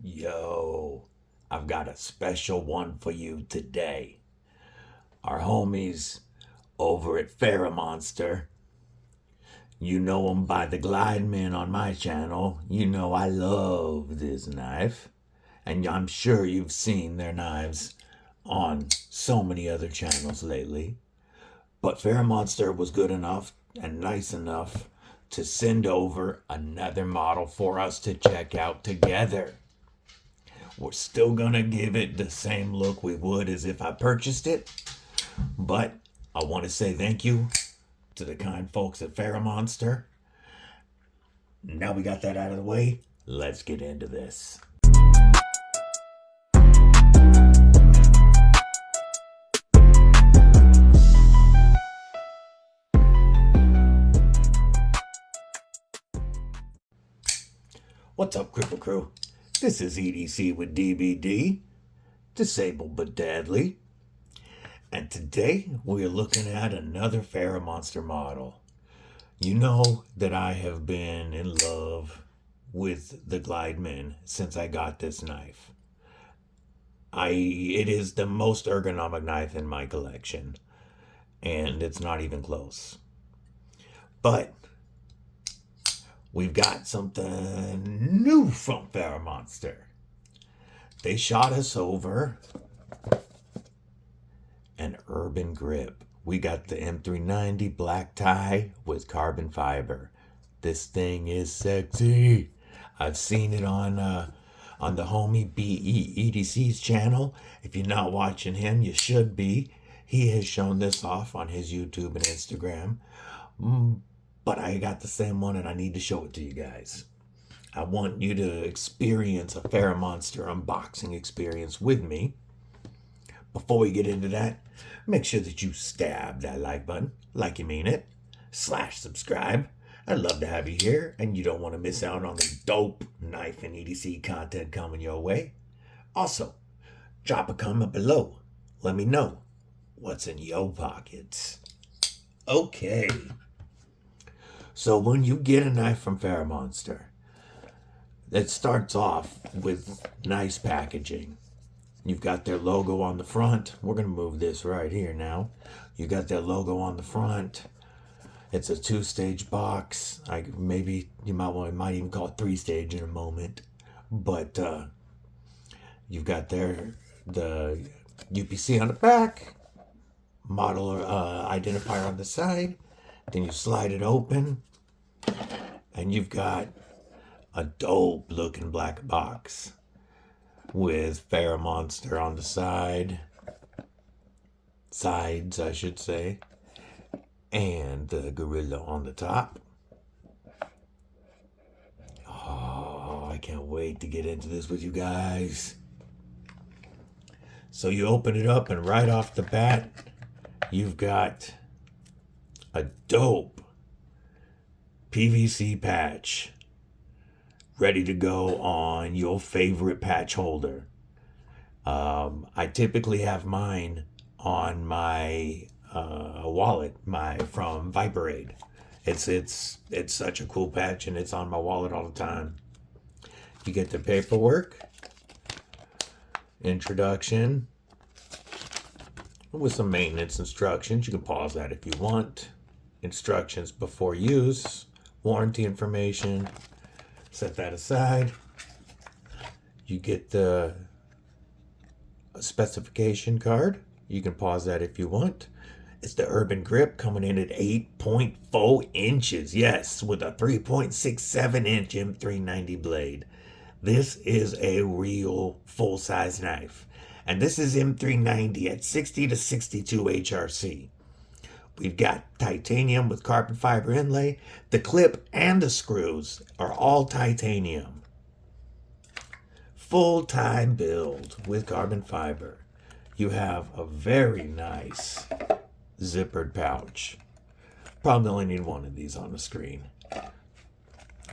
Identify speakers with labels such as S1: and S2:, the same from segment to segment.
S1: Yo, I've got a special one for you today. Our homies over at FerraMonster. You know them by the Glide Men on my channel. You know I love this knife. And I'm sure you've seen their knives on so many other channels lately. But FerraMonster was good enough and nice enough to send over another model for us to check out together. We're still gonna give it the same look we would as if I purchased it, but I want to say thank you to the kind folks at FerraMonster. Now we got that out of the way, let's get into this. What's up, Krew? This is EDC with DBD, Disabled but Deadly. And today we're looking at another FerraMonster model. You know that I have been in love with the Glide Men since I got this knife. It is the most ergonomic knife in my collection, and it's not even close. But we've got something new from FerraMonster. They shot us over an Urban Grip. We got the M390 black tie with carbon fiber. This thing is sexy. I've seen it on the homie EDC's channel. If you're not watching him, you should be. He has shown this off on his YouTube and Instagram. But I got the same one and I need to show it to you guys. I want you to experience a FerraMonster unboxing experience with me. Before we get into that, make sure that you stab that like button, like you mean it, /subscribe. I'd love to have you here, and you don't want to miss out on the dope knife and EDC content coming your way. Also, drop a comment below. Let me know what's in your pockets. Okay. So when you get a knife from FerraMonster, it starts off with nice packaging. You've got their logo on the front. We're going to move this right here now. You got their logo on the front. It's a 2-stage box. Maybe you might even call it 3-stage in a moment. But you've got the UPC on the back, model identifier on the side. Then you slide it open, and you've got a dope looking black box with FerraMonster on the sides I should say, and the gorilla on the top. Oh, I can't wait to get into this with you guys. So you open it up, and right off the bat, you've got a dope PVC patch ready to go on your favorite patch holder. I typically have mine on my wallet, from Viperade. It's such a cool patch, and it's on my wallet all the time. You get the paperwork, introduction, with some maintenance instructions. You can pause that if you want. Instructions before use, warranty information. Set that aside. You get the specification card. You can pause that if you want. It's the Urban Grip, coming in at 8.4 inches. Yes, with a 3.67 inch M390 blade. This is a real full-size knife. And this is M390 at 60 to 62 HRC. We've got titanium with carbon fiber inlay. The clip and the screws are all titanium. Full-time build with carbon fiber. You have a very nice zippered pouch. Probably only need one of these on the screen.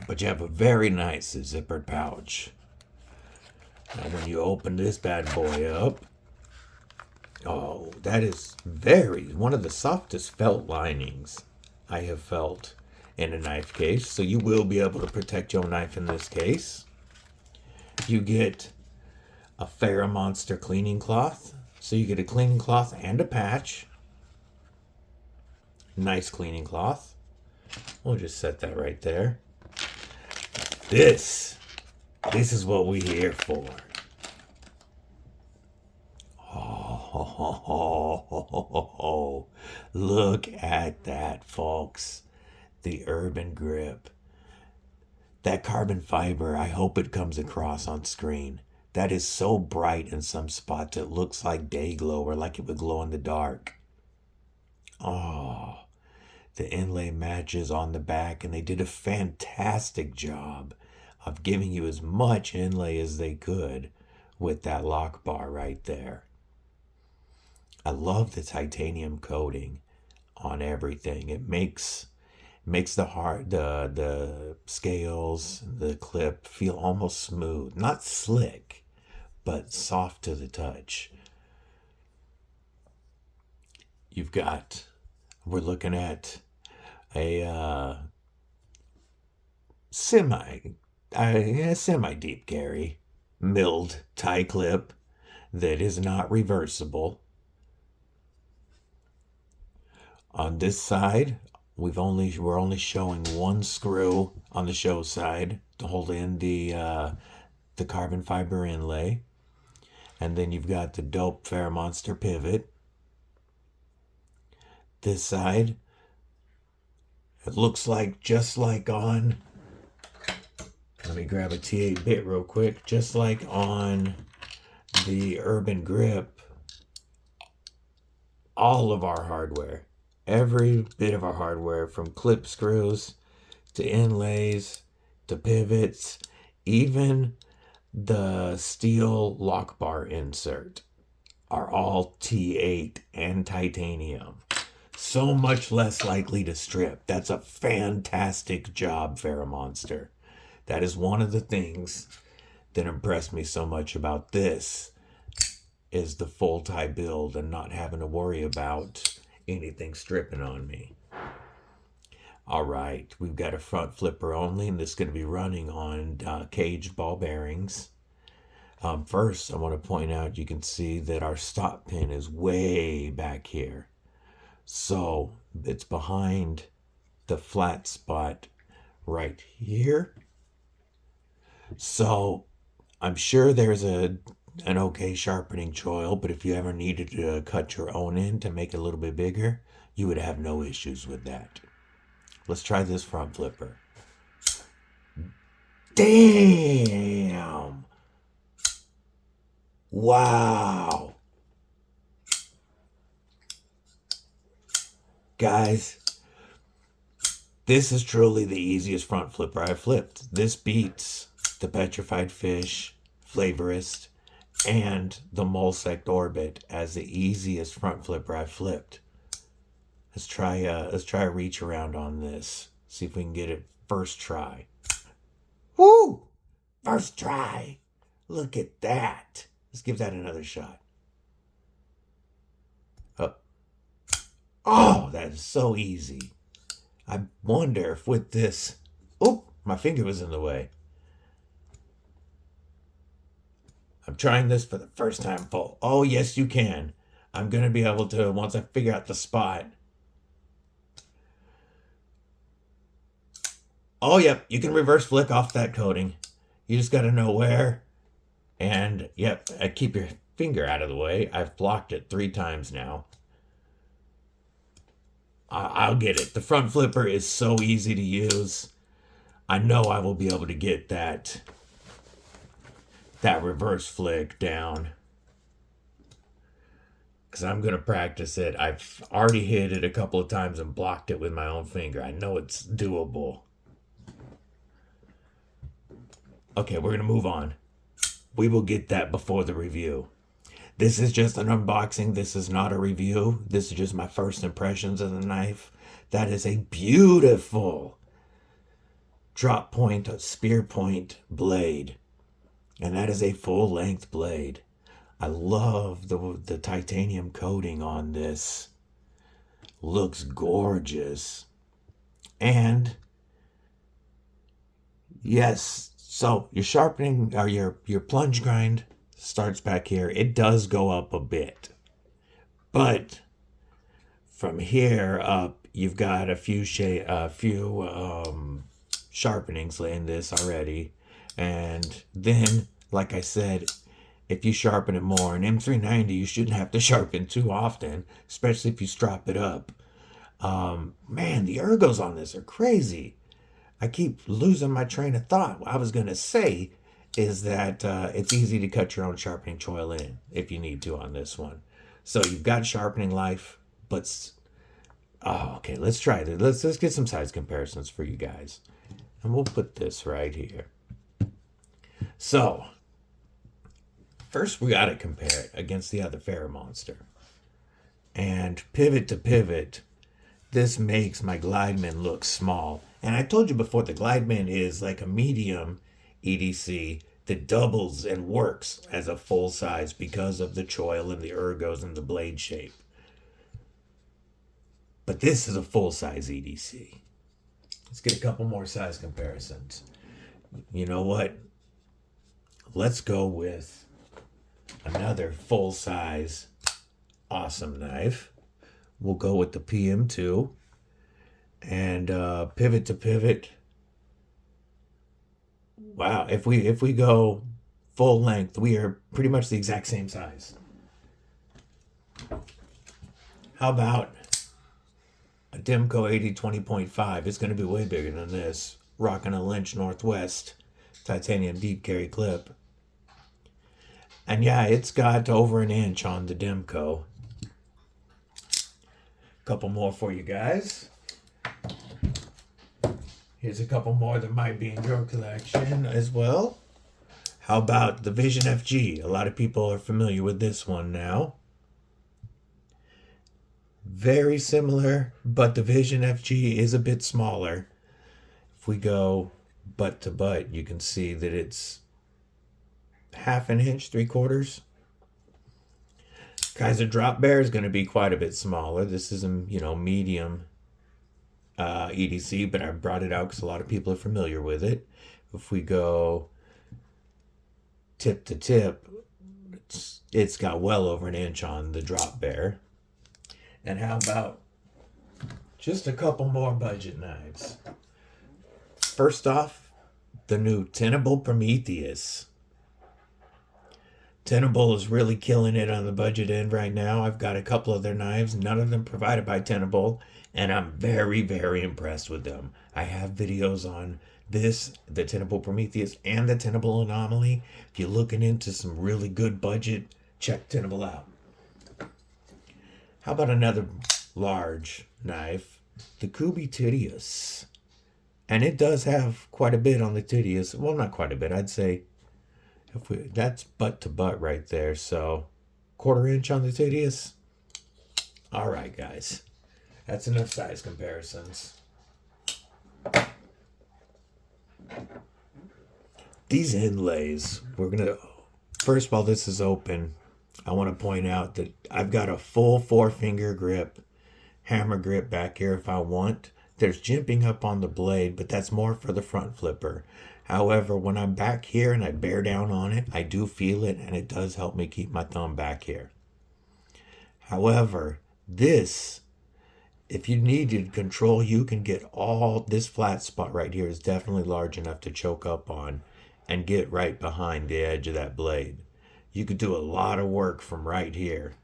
S1: But you have a very nice zippered pouch. And when you open this bad boy up, oh, that is one of the softest felt linings I have felt in a knife case. So you will be able to protect your knife in this case. you get a FerraMonster cleaning cloth. So you get a cleaning cloth and a patch. Nice cleaning cloth. We'll just set that right there. This is what we're here for. Oh, look at that, folks. The Urban Grip. That carbon fiber, I hope it comes across on screen. That is so bright in some spots it looks like day glow or like it would glow in the dark. Oh, the inlay matches on the back, and they did a fantastic job of giving you as much inlay as they could with that lock bar right there. I love the titanium coating on everything. It makes the scales, the clip feel almost smooth, not slick, but soft to the touch. We're looking at a semi deep carry milled tie clip that is not reversible. On this side, we're only showing one screw on the show side to hold in the carbon fiber inlay, and then you've got the dope FerraMonster pivot. This side, it looks like just like on. Let me grab a T8 bit real quick. Just like on the Urban Grip, all of our hardware, every bit of our hardware, from clip screws to inlays to pivots, even the steel lock bar insert, are all T8 and titanium. So much less likely to strip. That's a fantastic job, FerraMonster. That is one of the things that impressed me so much about this, is the full tie build and not having to worry about anything stripping on me. All right, we've got a front flipper only, and this is going to be running on caged ball bearings. First, I want to point out, you can see that our stop pin is way back here. So it's behind the flat spot right here. So I'm sure there's an okay sharpening choil, but if you ever needed to cut your own in to make it a little bit bigger, you would have no issues with that. Let's try this front flipper. Damn! Wow! Guys, this is truly the easiest front flipper I've flipped. This beats the Petrified Fish, Flavorist, and the Molsect Orbit as the easiest front flipper I've flipped. Let's try a reach around on this. See if we can get it first try. Woo! First try. Look at that. Let's give that another shot. Oh, that is so easy. I wonder if with this... Oh, my finger was in the way. I'm trying this for the first time full. Oh, yes, you can. I'm going to be able to, once I figure out the spot. Oh, yep, you can reverse flick off that coating. You just got to know where. And, yep, keep your finger out of the way. I've blocked it 3 times now. I'll get it. The front flipper is so easy to use. I know I will be able to get that reverse flick down, because I'm going to practice it. I've already hit it a couple of times and blocked it with my own finger. I know it's doable. Okay, we're going to move on. We will get that before the review. This is just an unboxing. This is not a review. This is just my first impressions of the knife. That is a beautiful drop point, spear point blade. And that is a full length blade. I love the titanium coating on this. Looks gorgeous. And yes, So your sharpening or your plunge grind starts back here. It does go up a bit, but from here up, you've got a few sharpenings in this already, and then, like I said, if you sharpen it more, an M390 you shouldn't have to sharpen too often, especially if you strop it up. Man, the ergos on this are crazy. I keep losing my train of thought. What I was gonna say is that it's easy to cut your own sharpening choil in if you need to on this one. So you've got sharpening life, but okay, let's try this. Let's get some size comparisons for you guys, and we'll put this right here. So first we gotta compare it against the other FerraMonster, and pivot to pivot. This makes my Glideman look small. And I told you before, the Glideman is like a medium EDC that doubles and works as a full size because of the choil and the ergos and the blade shape. But this is a full size EDC. Let's get a couple more size comparisons. You know what? Let's go with another full size awesome knife. We'll go with the PM2, and pivot to pivot. Wow, if we go full length, we are pretty much the exact same size. How about a Demco 80-20.5? It's going to be way bigger than this. Rocking a Lynch Northwest titanium deep carry clip. And yeah, it's got over an inch on the Demco. Couple more for you guys. Here's a couple more that might be in your collection as well. How about the Vision FG? A lot of people are familiar with this one now. Very similar, but the Vision FG is a bit smaller. If we go butt to butt, you can see that it's half an inch, 3/4. Kaiser Drop Bear is going to be quite a bit smaller. This is a medium EDC, but I brought it out because a lot of people are familiar with it. If we go tip to tip, it's got well over an inch on the Drop Bear. And how about just a couple more budget knives? First off, the new Tenable Prometheus. Tenable is really killing it on the budget end right now. I've got a couple of their knives, none of them provided by Tenable, and I'm very, very impressed with them. I have videos on this, the Tenable Prometheus, and the Tenable Anomaly. If you're looking into some really good budget, check Tenable out. How about another large knife? The Kubi Titius. And it does have quite a bit on the Titius. Well, not quite a bit, I'd say. That's butt to butt right there, so 1/4 inch on the Titius. All right, guys, that's enough size comparisons. These inlays, first while this is open, I want to point out that I've got a full 4-finger grip, hammer grip back here if I want. There's jimping up on the blade, but that's more for the front flipper. However, when I'm back here and I bear down on it, I do feel it, and it does help me keep my thumb back here. However, this, if you needed control, you can get all this flat spot right here is definitely large enough to choke up on and get right behind the edge of that blade. You could do a lot of work from right here.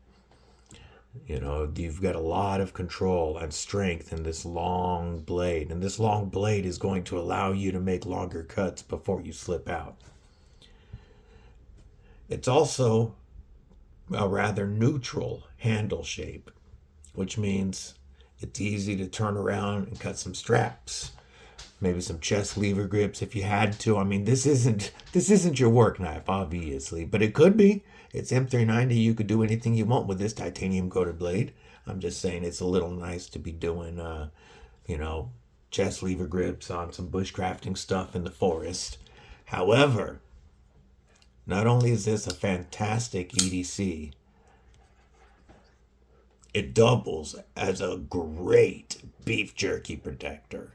S1: You've got a lot of control and strength in this long blade, and this long blade is going to allow you to make longer cuts before you slip out. It's also a rather neutral handle shape, which means it's easy to turn around and cut some straps, maybe some chest lever grips if you had to. I mean, this isn't your work knife, obviously, but it could be. It's M390. You could do anything you want with this titanium coated blade. I'm just saying it's a little nice to be doing, chest lever grips on some bushcrafting stuff in the forest. However, not only is this a fantastic EDC, it doubles as a great beef jerky protector.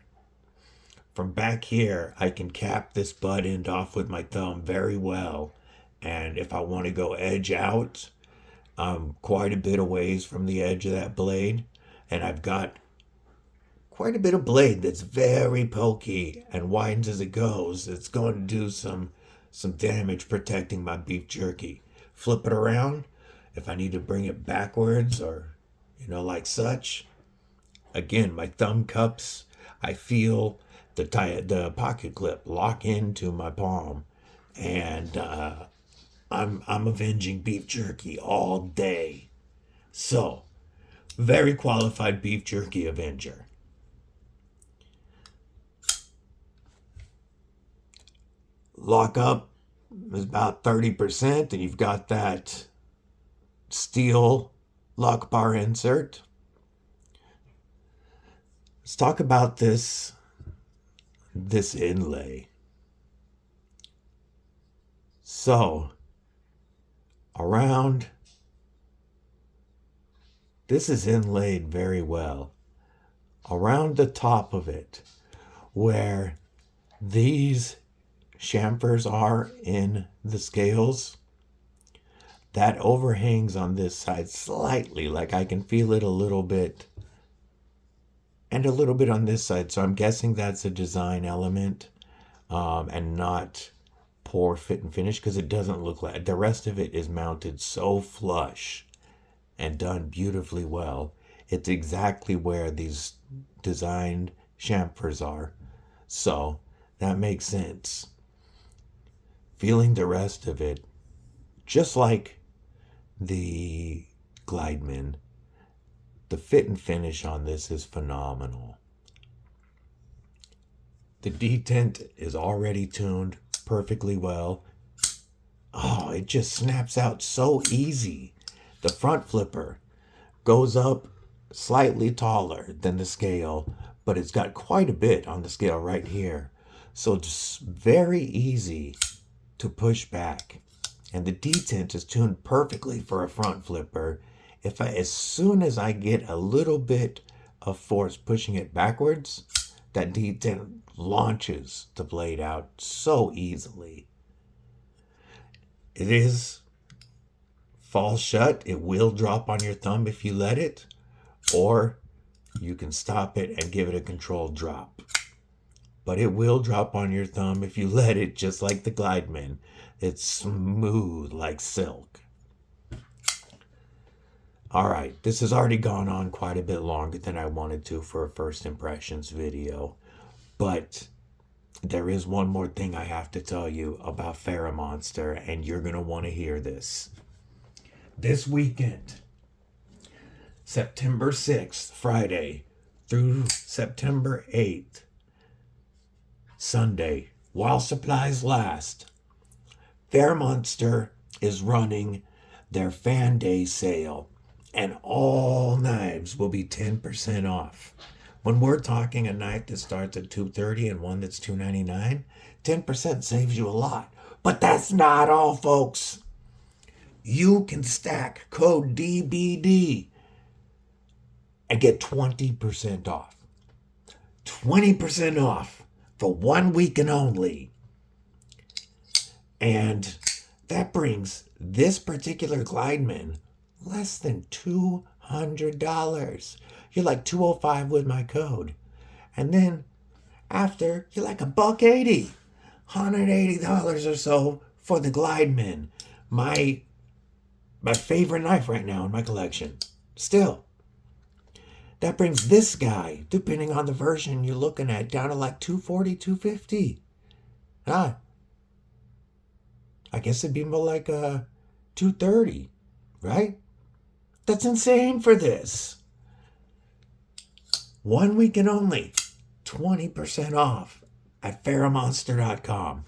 S1: from back here, I can cap this butt end off with my thumb very well. And if I want to go edge out, I'm quite a bit away from the edge of that blade. And I've got quite a bit of blade that's very pokey and widens as it goes. It's going to do some damage protecting my beef jerky. Flip it around. If I need to bring it backwards or, like such. Again, my thumb cups, I feel the pocket clip lock into my palm. And I'm avenging beef jerky all day. So, very qualified beef jerky avenger. Lock up is about 30%, and you've got that steel lock bar insert. Let's talk about this inlay. So, this is inlaid very well. Around the top of it, where these chamfers are in the scales, that overhangs on this side slightly, like I can feel it a little bit, and a little bit on this side. So I'm guessing that's a design element, and not poor fit and finish, because it doesn't look like the rest of it is mounted so flush and done beautifully well. It's exactly where these designed chamfers are, so that makes sense. Feeling the rest of it, just like the Glideman, the fit and finish on this is phenomenal. The detent is already tuned perfectly well. Oh, it just snaps out so easy. The front flipper goes up slightly taller than the scale, but it's got quite a bit on the scale right here. So it's very easy to push back. And the detent is tuned perfectly for a front flipper. As soon as I get a little bit of force pushing it backwards, that detent launches the blade out so easily. It is falls shut. It will drop on your thumb if you let it, or you can stop it and give it a controlled drop. But it will drop on your thumb if you let it, just like the Glideman. It's smooth like silk. All right, this has already gone on quite a bit longer than I wanted to for a first impressions video. But there is one more thing I have to tell you about FerraMonster, and you're going to want to hear this. This weekend, September 6th, Friday, through September 8th, Sunday, while supplies last, FerraMonster is running their Fan Day sale, and all knives will be 10% off. When we're talking a knife that starts at $230 and one that's $299, 10% saves you a lot. But that's not all, folks. You can stack code DBD and get 20% off. 20% off for 1 week and only. And that brings this particular Glideman less than $200. You're like $205 with my code. And then after, you're like $180. $180 or so for the Glideman. My favorite knife right now in my collection. Still. That brings this guy, depending on the version you're looking at, down to like $240, $250. I guess it'd be more like $230, right? That's insane for this. 1 week and only 20% off at FerraMonster.com.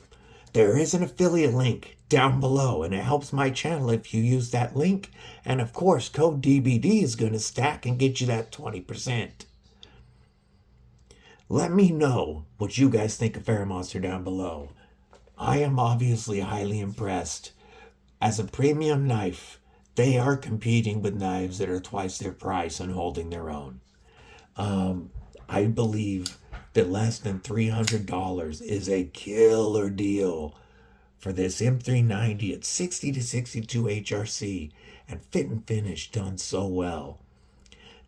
S1: There is an affiliate link down below, and it helps my channel if you use that link. And of course, code DBD is going to stack and get you that 20%. Let me know what you guys think of FerraMonster down below. I am obviously highly impressed. As a premium knife, they are competing with knives that are twice their price and holding their own. I believe that less than $300 is a killer deal for this M390 at 60 to 62 HRC and fit and finish done so well.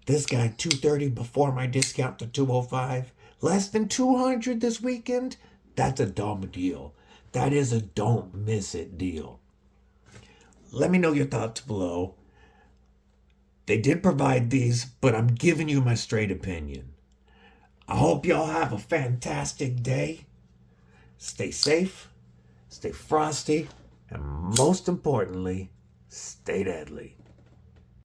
S1: This guy $230 before my discount to $205, less than $200 this weekend. That's a dumb deal. That is a don't miss it deal. Let me know your thoughts below. They did provide these, but I'm giving you my straight opinion. I hope y'all have a fantastic day. Stay safe, stay frosty, and most importantly, stay deadly.